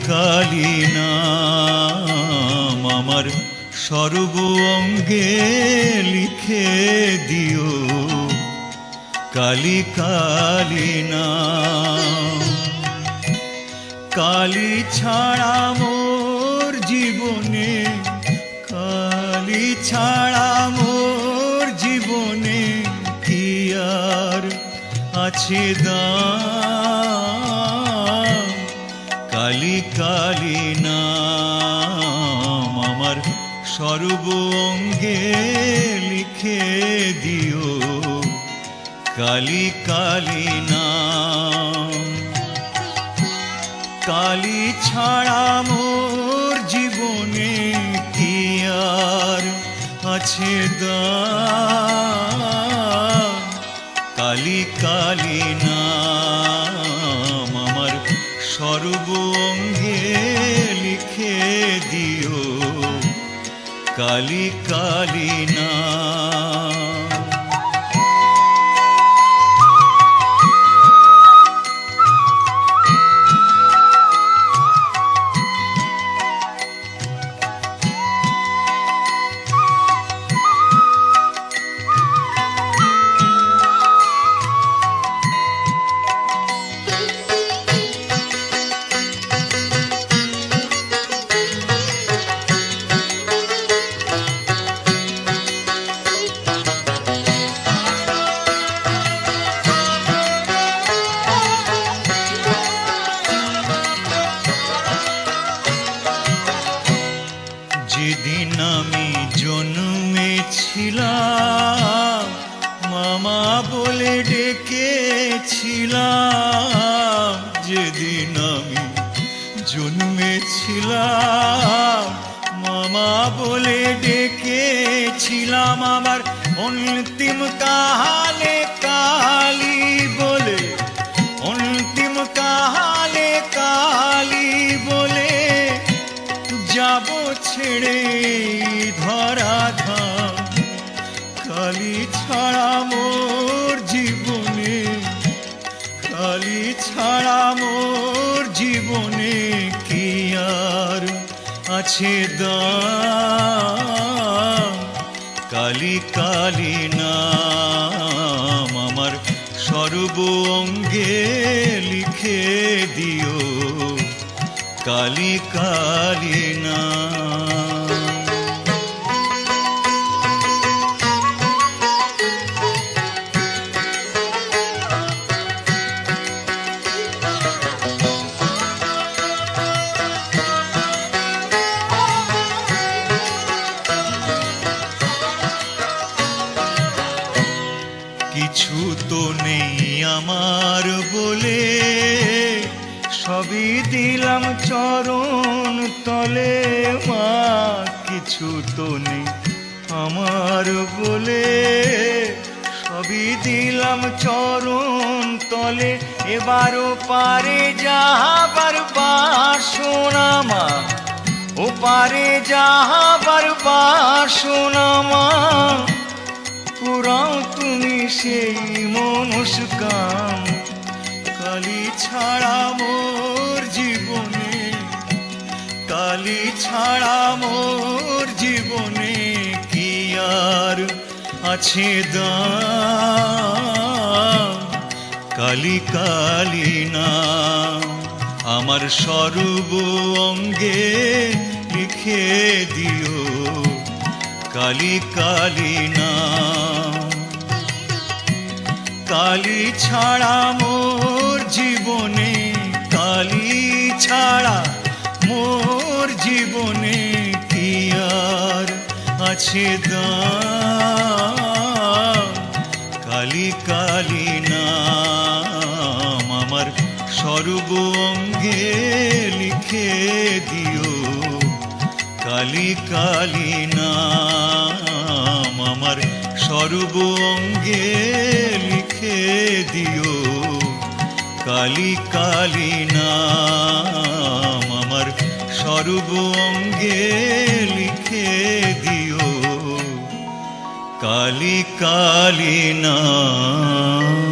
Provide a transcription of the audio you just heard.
কালী নাম আমার সর্ব অঙ্গে লিখে দিও, কালী কালী নাম। কালী ছাড়া মোর জীবনে, কালী ছাড়া মোর জীবনে কি আর আছে দাম। কালী কালী নাম আমার সর্ব অঙ্গে লিখে দিও, কালী কালী নাম। কালী ছাড়া মোর জীবনে কি আর আছে দাম। কালী কালী নাম আমার সর্ব অঙ্গে লিখে দিও, কালী কালী নাম। যেদিন আমি জন্মেছিলাম মামা বলে ডেকেছিলাম। যেদিন আমি জন্মেছিলাম মামা বলে ডেকেছিলাম। আমার অন্তিম কালে কালী বলে, অন্তিম কালে কালী বলে যাব ছেড়ে ধরাধাম। কালী ছাড়া মোর জীবনে, কালী ছাড়া মোর জীবনে কি আর আছে দাম। কালী কালী নাম আমার সর্ব অঙ্গে লিখে দিও, কালী কালী নাম। কিছু তো নেই আমার বলে, সবই দিলাম চরণ তলে। মা কিছু তো নেই আমার বলে, সবই দিলাম চরণ তলে। এবারও পারে যাহাবার বাসনা মা, ও পারে যাহাবার বাসনা মা। পুরাও তুমি সেই মনস্কাম। কালী ছাড়া মোর জীবনে, কালী ছাড়া মোর জীবনে কি আর আছে দাম। কালী কালী নাম আমার সর্ব অঙ্গে লিখে দিও, কালী কালী নাম। কালী ছাড়া মোর জীবনে, কালী ছাড়া মোর জীবনে কি আর আছে দাম। কালী কালী নাম আমার সর্ব অঙ্গে লিখে দিও, কালী কালী নাম আমার সর্ব অঙ্গে লিখে দিও, কালী কালী নাম আমার সর্ব অঙ্গে লিখে দিও, কালী কালী নাম।